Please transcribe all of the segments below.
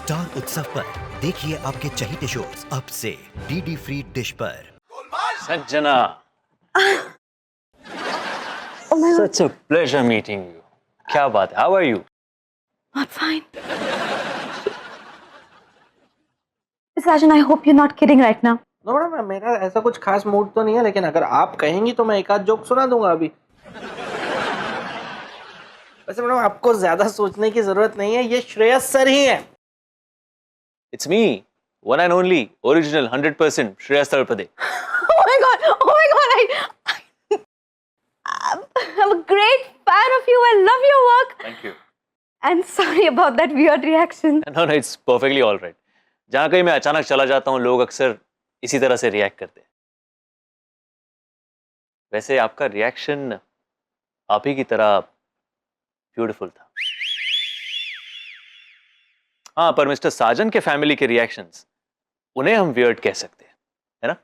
Star उत्सव पर देखिए आपके चहीते शोज अब से डीडी फ्री डिश पर। Sanjana, Oh my God, such a pleasure meeting you. क्या बात है? How are you? not fine. Sajan, I hope you're not kidding right now. No madam, मेरा ऐसा कुछ खास मूड तो नहीं है, लेकिन अगर आप कहेंगी तो मैं एक आध जोक सुना दूंगा अभी। वैसे मैडम आपको ज्यादा सोचने की जरूरत नहीं है, ये श्रेयस सर ही हैं। It's me, one and only, original, 100% Shreyas Talpade. Oh my God, I'm a great fan of you. I love your work. Thank you. And sorry about that weird reaction. No, it's perfectly all right. जहाँ कहीं मैं अचानक चला जाता हूँ, लोग अक्सर इसी तरह से रिएक्ट करते हैं। वैसे आपका रिएक्शन आप ही की तरह ब्यूटीफुल था। हाँ, पर मिस्टर साजन के फैमिली के रिएक्शंस, उन्हें हम वियर्ड कह सकते हैं, है ना?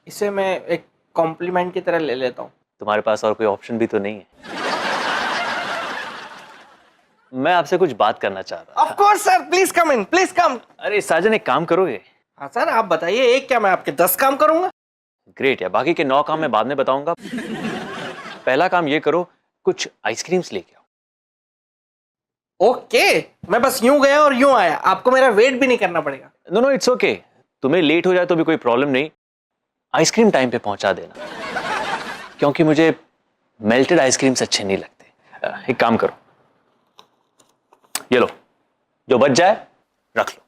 इसे मैं एक कॉम्प्लीमेंट की तरह ले लेता हूँ। तुम्हारे पास और कोई ऑप्शन भी तो नहीं है। मैं आपसे कुछ बात करना चाह रहा of course sir, please come in, please come. था। अरे साजन, एक काम करोगे? हाँ सर, आप बताइए, एक क्या मैं आपके 10 काम करूंगा? ग्रेट है, बाकी के 9 काम मैं बाद में बताऊंगा। पहला काम ये करो, कुछ आइसक्रीम्स लेके आओ। ओके, मैं बस यूं गया और यूं आया, आपको मेरा वेट भी नहीं करना पड़ेगा। No, it's okay. तुम्हें लेट हो जाए तो भी कोई प्रॉब्लम नहीं, आइसक्रीम टाइम पे पहुंचा देना, क्योंकि मुझे मेल्टेड आइसक्रीम्स अच्छे नहीं लगते। एक काम करो, ये लो, जो बच जाए रख लो।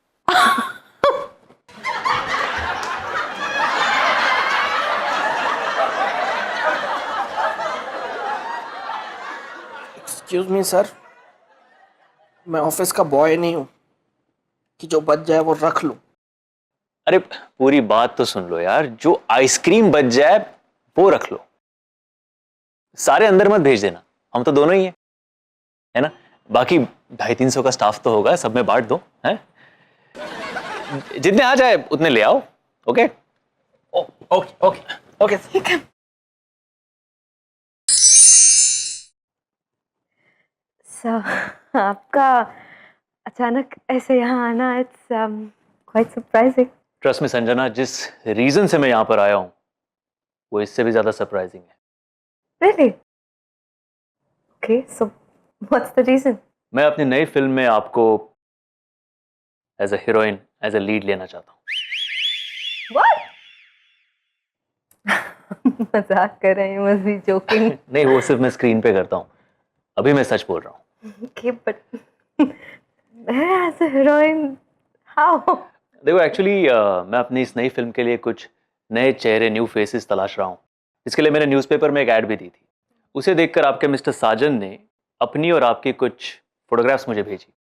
एक्सक्यूज मी सर, मैं ऑफिस का बॉय नहीं हूं कि जो बच जाए वो रख लूं। अरे पूरी बात तो सुन लो यार, जो आइसक्रीम बच जाए वो रख लो, सारे अंदर मत भेज देना, हम तो दोनों ही हैं, है ना? बाकी 250-300 का स्टाफ तो होगा, सब में बांट दो, हैं? जितने आ जाए उतने ले आओ। Okay okay okay okay. So, आपका अचानक ऐसे यहाँ आना, it's quite surprising. ट्रस्ट में संजना, जिस रीजन से मैं यहां पर आया हूं वो इससे भी ज्यादा सरप्राइजिंग है। Really? Okay, so what's the reason? मैं अपनी नई फिल्म में आपको as a heroine, as a lead लेना चाहता हूँ। What? मजाक कर रहे हैं, must be joking. नहीं, वो सिर्फ मैं स्क्रीन पे करता हूँ, अभी मैं सच बोल रहा हूँ। Okay, but as a heroine, how? देखो एक्चुअली मैं अपनी इस नई फिल्म के लिए कुछ नए चेहरे, न्यू फेसेस तलाश रहा हूँ। इसके लिए मैंने न्यूज़पेपर में एक ऐड भी दी थी, उसे देखकर आपके मिस्टर साजन ने अपनी और आपकी कुछ फोटोग्राफ्स मुझे भेजी।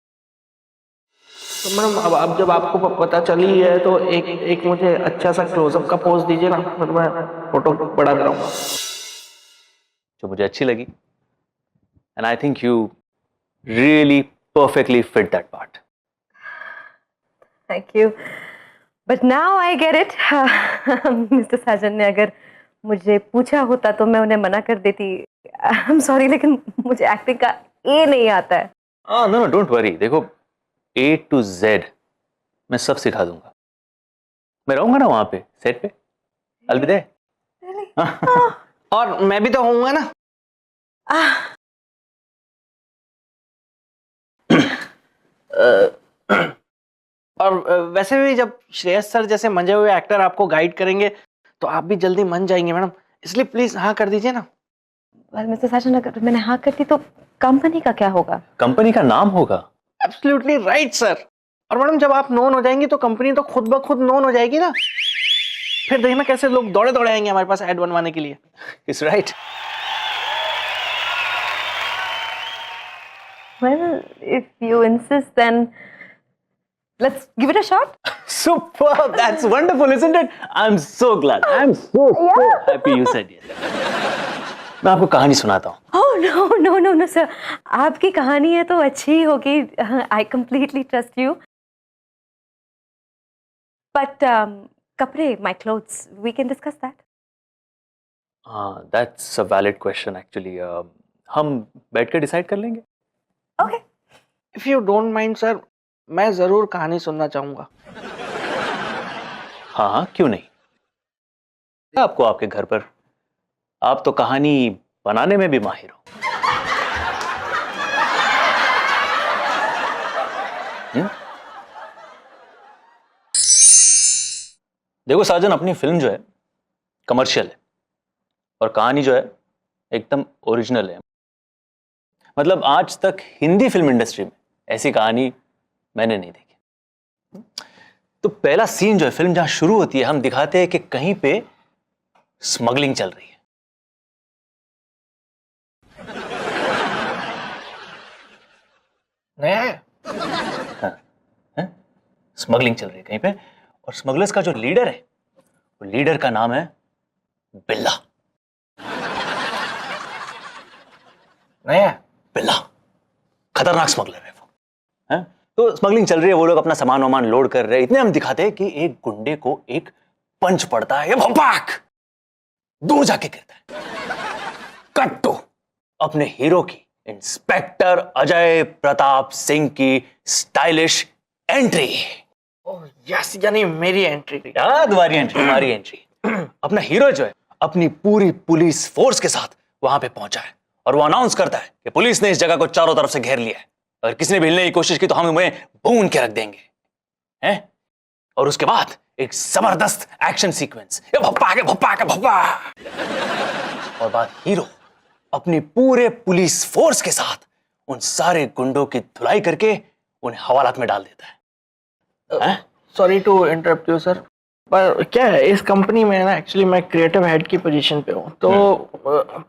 तो मैडम, अब जब आपको पता चली है तो एक मुझे अच्छा सा क्लोजअप का पोज दीजिए ना, फिर मैं फोटो बड़ा कराऊंगा। जो मुझे अच्छी लगी, and I think you really perfectly fit that part. Thank you. But now I get it. Mr. साजन ने अगर मुझे पूछा होता तो मैं उन्हें मना कर देती। I'm sorry, लेकिन मुझे एक्टिंग का ए नहीं आता है। No, don't worry. देखो, A to Z मैं सब सिखा दूंगा। मैं रहूंगा ना वहां पे सेट पे, I'll be there. Really? और मैं भी तो होऊंगा ना। और वैसे भी जब श्रेयस सर जैसे मंजे हुए एक्टर आपको गाइड करेंगे तो आप भी जल्दी मन जाएंगे मैडम, इसलिए प्लीज हाँ कर दीजिए ना। Well, Mr. साजन, अगर मैंने हाँ करती तो कंपनी का क्या होगा? कंपनी का नाम होगा। Absolutely right sir. और मैडम, जब आप नोन हो जाएंगी तो कंपनी तो खुद ब खुद नोन हो जाएगी ना, फिर देखना कैसे लोग दौड़े दौड़े आएंगे हमारे पास ऐड बनवाने के लिए। It's right. Well, if you insist, then let's give it a shot. Superb, that's wonderful, isn't it? I'm so glad. I'm so happy you said yes. मैं आपको कहानी सुनाता हूँ। Oh no, sir. आपकी कहानी है तो अच्छी ही होगी. I completely trust you. But कपड़े, my clothes, we can discuss that. That's a valid question actually. हम बैठ कर डिसाइड कर लेंगे। Okay. If you don't mind sir, मैं जरूर कहानी सुनना चाहूंगा। हाँ हाँ, क्यों नहीं। आपको आपके घर पर, आप तो कहानी बनाने में भी माहिर हो। देखो साजन, अपनी फिल्म जो है कमर्शियल है और कहानी जो है एकदम ओरिजिनल है। मतलब आज तक हिंदी फिल्म इंडस्ट्री में ऐसी कहानी मैंने नहीं देखी। तो पहला सीन जो है फिल्म जहां शुरू होती है, हम दिखाते हैं कि कहीं पे स्मगलिंग चल रही है। नया है? स्मगलिंग चल रही है कहीं पे, और स्मगलर्स का जो लीडर है, वो लीडर का नाम है बिल्ला। नया है? बिल्ला खतरनाक स्मगलर है वो, है? तो स्मगलिंग चल रही है, वो लोग अपना सामान वामान लोड कर रहे हैं। इतने हम दिखाते हैं कि एक गुंडे को एक पंच पड़ता है, ये भपाक दूर जाके गिरता है। कट टू अपने हीरो की, इंस्पेक्टर अजय प्रताप सिंह की स्टाइलिश एंट्री। ओह यस, यानी मेरी एंट्री। तुम्हारी एंट्री, तुम्हारी एंट्री। अपना हीरो जो है अपनी पूरी पुलिस फोर्स के साथ वहां पे पहुंचा है और वो अनाउंस करता है कि पुलिस ने इस जगह को चारों तरफ से घेर लिया है, अगर किसी ने भी हिलने की कोशिश की तो हम उन्हें भून के रख देंगे, हैं? और उसके बाद एक जबरदस्त एक्शन सीक्वेंस, ये भप्पा के भप्पा के भप्पा। और बाद हीरो अपनी पूरे पुलिस फोर्स के साथ उन सारे गुंडों की धुलाई करके उन्हें हवालात में डाल देता है। Sorry to interrupt you sir, पर क्या है इस कंपनी में ना, एक्चुअली मैं क्रिएटिव हेड की पोजीशन पे हूँ, तो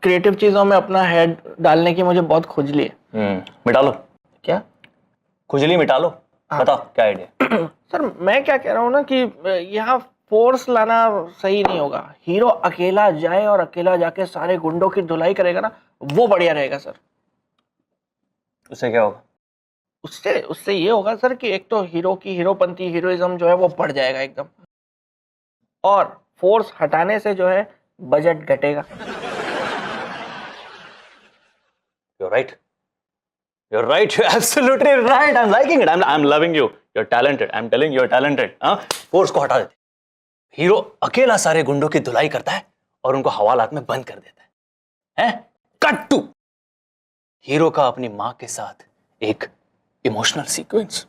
क्रिएटिव चीजों में अपना हेड डालने की मुझे बहुत खुजली है। मिटा लो। क्या खुजली मिटा लो। बताओ क्या आइडिया। सर मैं क्या कह रहा हूँ ना कि यहाँ फोर्स लाना सही नहीं होगा। हीरो अकेला जाए और अकेला जाके सारे गुंडों की धुलाई करेगा ना, वो बढ़िया रहेगा सर। उससे क्या होगा? उससे ये होगा सर कि एक तो हीरो की हीरोपंती, हीरोइज्म जो है वो बढ़ जाएगा एकदम, और फोर्स हटाने से जो है बजट घटेगा। You're right. You're right. You're absolutely right. I'm liking it. I'm loving you. You're talented. I'm telling you, you're talented. हाँ, फोर्स को हटा देते। हीरो अकेला सारे गुंडों की धुलाई करता है और उनको हवालात में बंद कर देता है। हैं? कट टू हीरो का अपनी मां के साथ एक emotional sequence.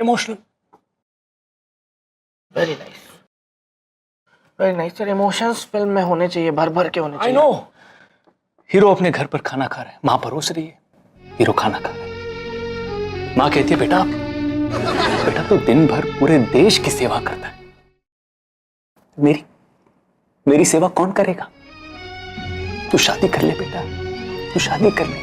Emotional. Very nice, very nice sir. Emotions film में होने चाहिए, भर भर के होने I चाहिए। know. हीरो अपने घर पर खाना खा रहा है, मां परोस रही है, हीरो खाना खा रहा है। मां कहती है बेटा तो दिन भर पूरे देश की सेवा करता है, मेरी सेवा कौन करेगा? तू शादी कर ले बेटा, तू शादी कर ले।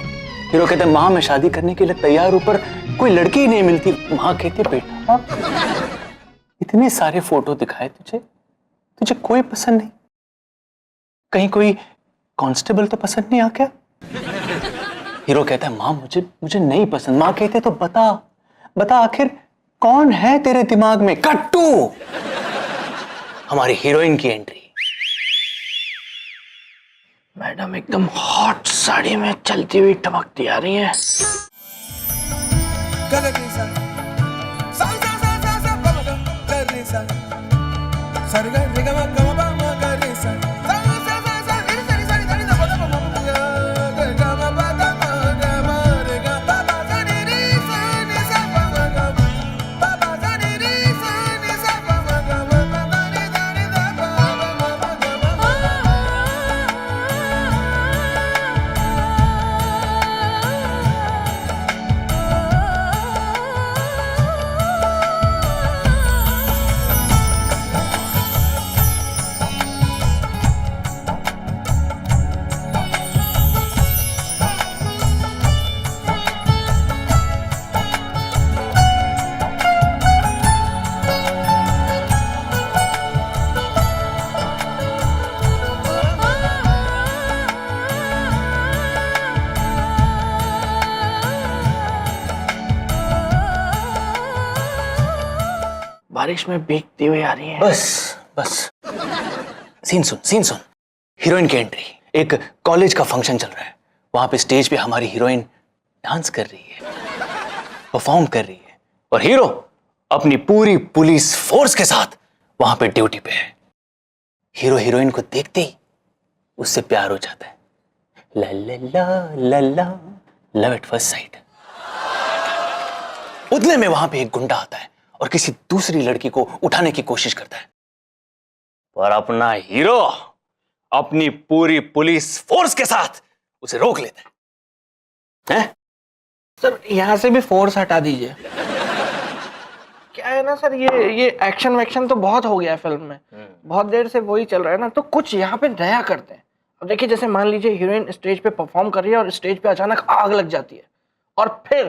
हीरो कहते हैं मां मैं शादी करने के लिए तैयार हूं, पर कोई लड़की ही नहीं मिलती। मां कहती है बेटा इतने सारे फोटो दिखाए तुझे कोई पसंद नहीं? कहीं कोई कांस्टेबल तो पसंद नहीं आ क्या? हीरो कहता है मां मुझे नहीं पसंद। मां कहते तो बता आखिर कौन है तेरे दिमाग में? कट टू हमारी हीरोइन की एंट्री। मैडम एकदम हॉट साड़ी में चलती हुई टपकती आ रही है। बारिश में भीगती हुई आ रही है। बस सीन सुन। हीरोइन की एंट्री। एक कॉलेज का फंक्शन चल रहा है, वहां पे स्टेज पे हमारी हीरोइन डांस कर रही है। परफॉर्म कर रही है और हीरो अपनी पूरी पुलिस फोर्स के साथ वहां पे ड्यूटी पे है। हीरो हीरोइन को देखते ही उससे प्यार हो जाता है। ला ला ला ला ला, लव एट फर्स्ट साइट। उतने में वहां पे एक गुंडा आता है और किसी दूसरी लड़की को उठाने की कोशिश करता है, पर अपना हीरो अपनी पूरी पुलिस फोर्स के साथ उसे रोक लेता है। हैं? सर यहाँ से भी फोर्स हटा दीजिए। क्या है ना सर, ये एक्शन वैक्शन तो बहुत हो गया है फिल्म में, बहुत देर से वही चल रहा है ना, तो कुछ यहाँ पे नया करते हैं। अब देखिए, जैसे मान लीजिए हीरोइन स्टेज पे परफॉर्म कर रही है और स्टेज पे अचानक आग लग जाती है, और फिर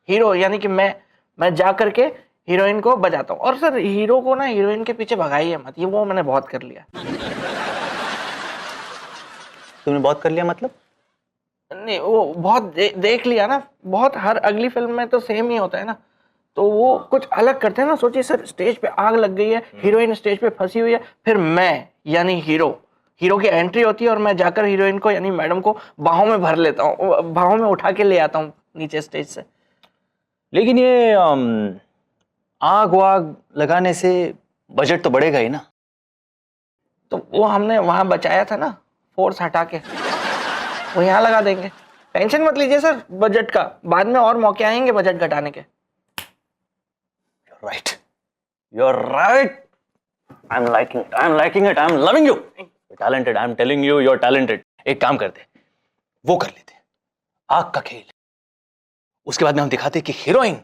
हीरो यानी कि मैं जा करके हीरोइन को बजाता हूँ। और सर हीरो को ना हीरोइन के पीछे भगाइए मत, ये वो मैंने बहुत कर लिया। तुमने बहुत कर लिया मतलब? नहीं, वो बहुत देख लिया ना, बहुत। हर अगली फिल्म में तो सेम ही होता है ना, तो वो कुछ अलग करते हैं ना। सोचिए सर, स्टेज पे आग लग गई है, हीरोइन स्टेज पे फंसी हुई है, फिर मैं यानी हीरो की एंट्री होती है और मैं जाकर हीरोइन को यानी मैडम को बाहों में भर लेता हूँ, बाहों में उठा के ले आता हूँ नीचे स्टेज से। लेकिन ये आग वाग लगाने से बजट तो बढ़ेगा ही ना। तो वो हमने वहां बचाया था ना, फोर्स हटा के, वो यहाँ लगा देंगे। टेंशन मत लीजिए सर बजट का, बाद में और मौके आएंगे बजट घटाने के। Right, you're right. I'm liking it. I'm loving you. You're talented. I'm telling you, you're talented. एक काम करते, वो कर लेते, आग का खेल। उसके बाद में हम दिखाते कि हीरोइन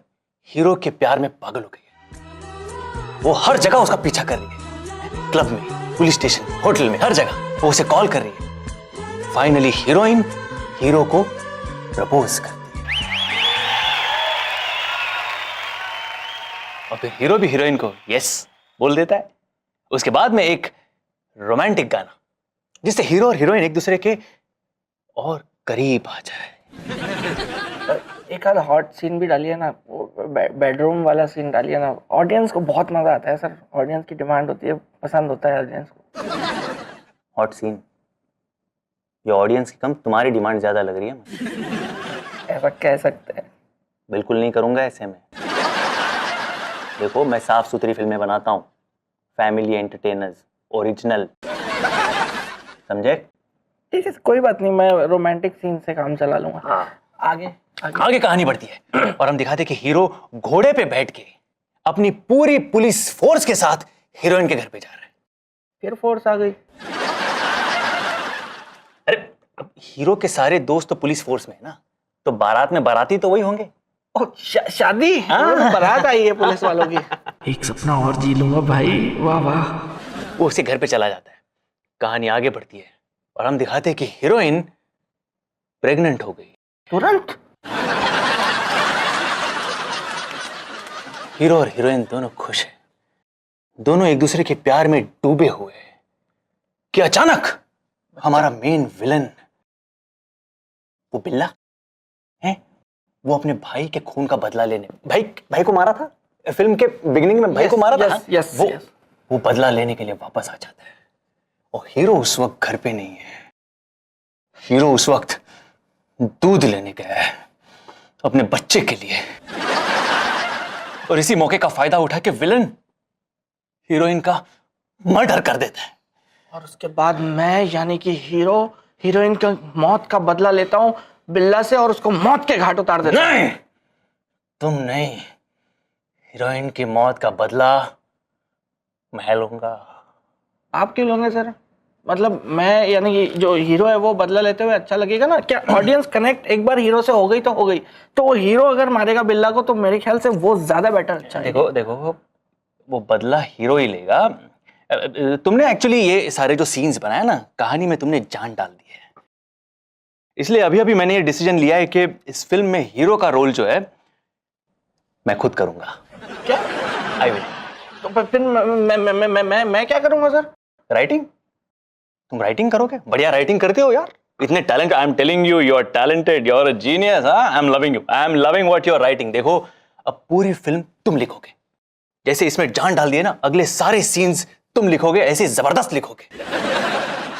हीरो के प्यार में पागल हो गई है। वो हर जगह उसका पीछा कर रही है, क्लब में, पुलिस स्टेशन, होटल में, हर जगह वो उसे कॉल कर रही है। फाइनली हीरोइन हीरो को प्रपोज करती है और फिर हीरो भी हीरोइन को यस बोल देता है। उसके बाद में एक रोमांटिक गाना जिससे हीरो और हीरोइन एक दूसरे के और करीब आ जाए। एक आध हॉट सीन भी डालिए ना, बेडरूम वाला सीन डालिए ना, ऑडियंस को बहुत मजा आता है सर। ऑडियंस की डिमांड होती है, पसंद होता है ऑडियंस को। Hot scene? ये ऑडियंस की कम तुम्हारी डिमांड ज्यादा लग रही है मुझे। ऐसा कह सकते हैं। बिल्कुल नहीं करूंगा ऐसे में। देखो, मैं साफ सुथरी फिल्में बनाता हूँ, फैमिली एंटरटेनर्स, ओरिजिनल, समझे? ठीक है, कोई बात नहीं, मैं रोमांटिक सीन से काम चला लूंगा। हाँ। आगे कहानी बढ़ती है और हम दिखाते कि हीरो घोड़े पे बैठ के अपनी पूरी पुलिस फोर्स के साथ हीरोइन के घर पे जा रहा है। फिर फोर्स आ गई। अरे, अब हीरो के सारे दोस्त तो पुलिस फोर्स में है ना, तो बारात में बाराती तो वही होंगे। शादी? हाँ, बारात आई है पुलिस वालों की। एक सपना और जी लूंगा भाई, वाह वाह। वो उसके घर पे चला जाता है। कहानी आगे बढ़ती है और हम दिखाते हैं कि हीरोइन प्रेग्नेंट हो गई। तुरंत? हीरो और हीरोइन दोनों खुश हैं, दोनों एक दूसरे के प्यार में डूबे हुए हैं कि अचानक हमारा मेन विलन वो बिल्ला है, वो अपने भाई के खून का बदला लेने, भाई को मारा था फिल्म के बिगिनिंग में, भाई को मारा था। वो बदला लेने के लिए वापस आ जाता है और हीरो उस वक्त घर पे नहीं है। हीरो उस वक्त दूध लेने गया है अपने बच्चे के लिए, और इसी मौके का फायदा उठा के विलन हीरोइन का मर्डर कर देता है। और उसके बाद मैं यानी कि हीरो हीरोइन की मौत का बदला लेता हूं बिल्ला से और उसको मौत के घाट उतार देता हूं। नहीं, तुम नहीं, हीरोइन की मौत का बदला मैं लूंगा। आप क्यों लोगे सर? मतलब मैं यानी कि जो हीरो है वो बदला लेते हुए अच्छा लगेगा ना? क्या ऑडियंस कनेक्ट एक बार हीरो से हो गई तो हो गई, तो वो हीरो अगर मारेगा बिल्ला को तो मेरे ख्याल से वो ज्यादा बेटर अच्छा है। देखो वो बदला हीरो ही लेगा। तुमने एक्चुअली ये सारे जो सीन्स बनाया ना, कहानी में तुमने जान डाल दी है, इसलिए अभी अभी मैंने ये डिसीजन लिया है कि इस फिल्म में हीरो का रोल जो है मैं खुद करूंगा। क्या? I will. तो फिर मैं क्या करूंगा सर? राइटिंग? तुम राइटिंग करोगे? बढ़िया राइटिंग करते हो यार, इतने talent. I am telling you, you are talented, you are a genius. I am loving you, I am loving what you are writing. देखो, अब पूरी फिल्म तुम लिखोगे, जैसे इसमें जान डाल दिए ना, अगले सारे सीन्स तुम लिखोगे, ऐसे जबरदस्त लिखोगे।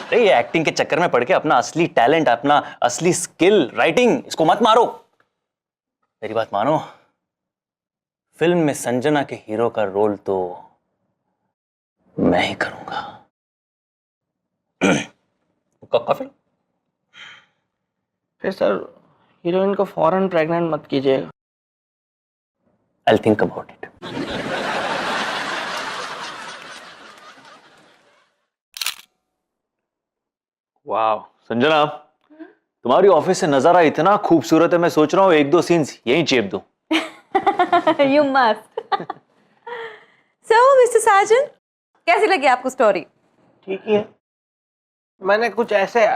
अरे ये एक्टिंग के चक्कर में पड़ के अपना असली टैलेंट, अपना असली स्किल राइटिंग, इसको मत मारो। मेरी बात मानो, फिल्म में संजना के हीरो का रोल तो मैं ही करूंगा। फिल्म फिर सर हीरोइन को फौरन प्रेग्नेंट मत कीजिएगा। I think about it. वाह संजना, तुम्हारी ऑफिस से नजारा इतना खूबसूरत है, मैं सोच रहा हूँ एक दो सीन्स यहीं चेप दूं। You must. So, Mr. Sargent, कैसी लगी आपको स्टोरी? ठीक ही है। मैंने कुछ ऐसे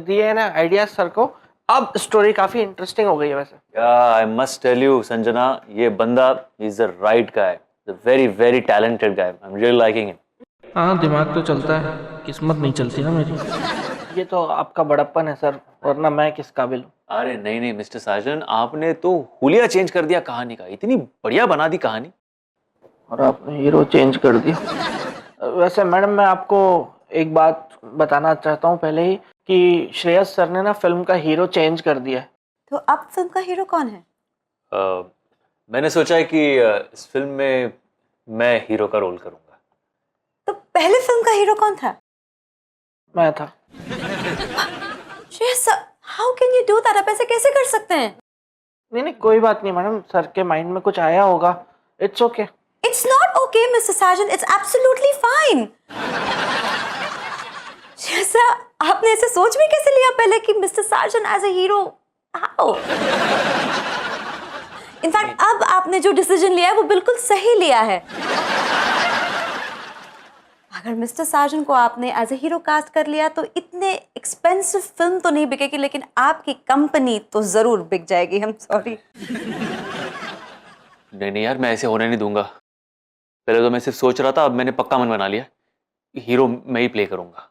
दिए हैं ना आइडियाज सर को, अब स्टोरी काफी इंटरेस्टिंग हो गई है वैसे। I must tell you Sanjana, ये बंदा is the right guy, the very very talented guy. I am really liking him. हाँ दिमाग तो चलता है, किस्मत नहीं चलती ना मेरी। ये तो आपका बड़प्पन है सर, वरना मैं किस काबिल हूँ। अरे नहीं नहीं मिस्टर साजन, आपने तो हुलिया चेंज कर दिया कहानी का, इतनी बढ़िया बना दी कहानी। और आपने हीरो चेंज कर दिया। वैसे मैडम मैं आपको एक बात बताना चाहता हूँ पहले ही कि श्रेयस सर ने ना फिल्म का हीरो चेंज कर दिया है। तो अब फिल्म का हीरो कौन है? मैंने सोचा है कि इस फिल्म में मैं हीरो का रोल करूंगा। तो पहले फिल्म का हीरो कौन था? मैं था। Shreyas sir, how can you do that? आप ऐसे कैसे कर सकते हैं? नहीं नहीं कोई बात नहीं मैडम, सर के माइंड में कुछ आया होगा। It's okay. It's not okay, Mr. Sargent. It's absolutely fine. जैसा आपने ऐसे सोच भी कैसे लिया पहले कि mister Sarjan as a hero? How? In fact अब आपने जो डिसीजन लिया है वो बिल्कुल सही लिया है। अगर मिस्टर सार्जन को आपने एज अ हीरो कास्ट कर लिया तो इतने एक्सपेंसिव फिल्म तो नहीं बिकेगी, लेकिन आपकी कंपनी तो जरूर बिक जाएगी। I'm sorry. नहीं नहीं यार, मैं ऐसे होने नहीं दूंगा। पहले तो मैं सिर्फ सोच रहा था, अब मैंने पक्का मन बना लिया, हीरो मैं ही प्ले करूंगा।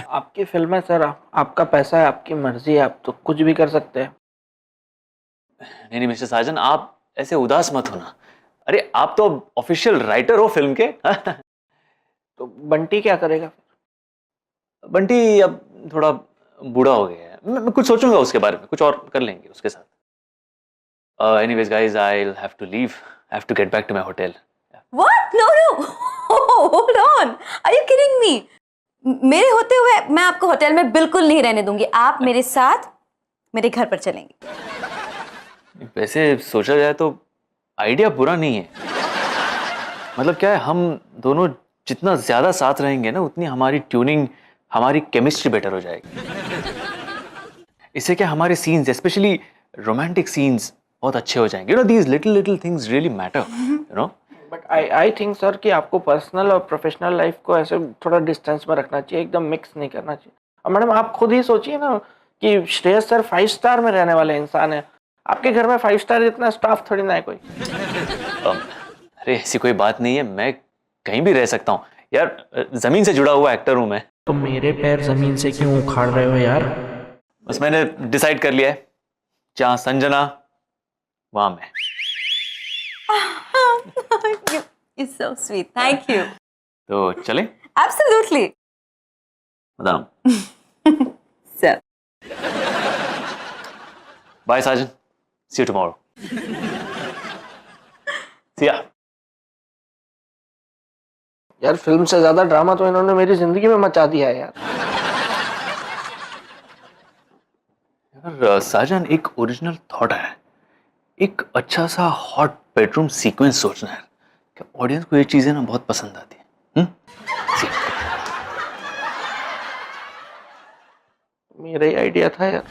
आपकी फिल्म है सर, आपका पैसा है, आपकी मर्जी है, आप तो कुछ भी कर सकते हैं। नहीं नहीं मिस्टर साजन, आप ऐसे उदास मत होना। अरे आप तो ऑफिशियल राइटर हो फिल्म के। तो बंटी क्या करेगा? बंटी अब थोड़ा बूढ़ा हो गया है, मैं कुछ सोचूंगा उसके बारे में, कुछ और कर लेंगे उसके साथ। Anyways guys, I will have to leave, I have to get back to my hotel. What? No, no. Oh, hold on. Are you kidding me? मेरे होते हुए मैं आपको होटल में बिल्कुल नहीं रहने दूंगी। आप मेरे साथ मेरे घर पर चलेंगे। वैसे सोचा जाए तो आइडिया बुरा नहीं है। मतलब क्या है, हम दोनों जितना ज्यादा साथ रहेंगे ना, उतनी हमारी ट्यूनिंग, हमारी केमिस्ट्री बेटर हो जाएगी। इससे क्या हमारे सीन्स, स्पेशली रोमांटिक सीन्स बहुत अच्छे हो जाएंगे। You know, these little little things really matter, you know. But I think sir कि आपको पर्सनल और प्रोफेशनल लाइफ को ऐसे थोड़ा डिस्टेंस में रखना चाहिए, एकदम मिक्स नहीं करना चाहिए। और मैडम आप खुद ही सोचिए ना कि श्रेयस सर 5 स्टार में रहने वाले इंसान है, आपके घर में 5 स्टार जितना स्टाफ थोड़ी ना है कोई। अरे ऐसी कोई बात नहीं है, मैं कहीं भी रह सकता हूँ यार, जमीन से जुड़ा हुआ एक्टर हूँ मैं। तो मेरे पैर जमीन से क्यों उखाड़ रहे हो यार? बस मैंने डिसाइड कर लिया है, जहाँ संजना वहां मैं। You're so sweet. Thank you. तो चले? Absolutely. बता रहा हूँ। Sir. Bye Sajan. See you tomorrow. See ya. यार फिल्म से ज्यादा ड्रामा तो इन्होंने मेरी जिंदगी में मचा दिया है यार। यार साजन, एक ओरिजिनल थॉट है, एक अच्छा सा हॉट बेडरूम सीक्वेंस सोचना है कि ऑडियंस को ये चीजें ना बहुत पसंद आती है। मेरा ही आइडिया था यार।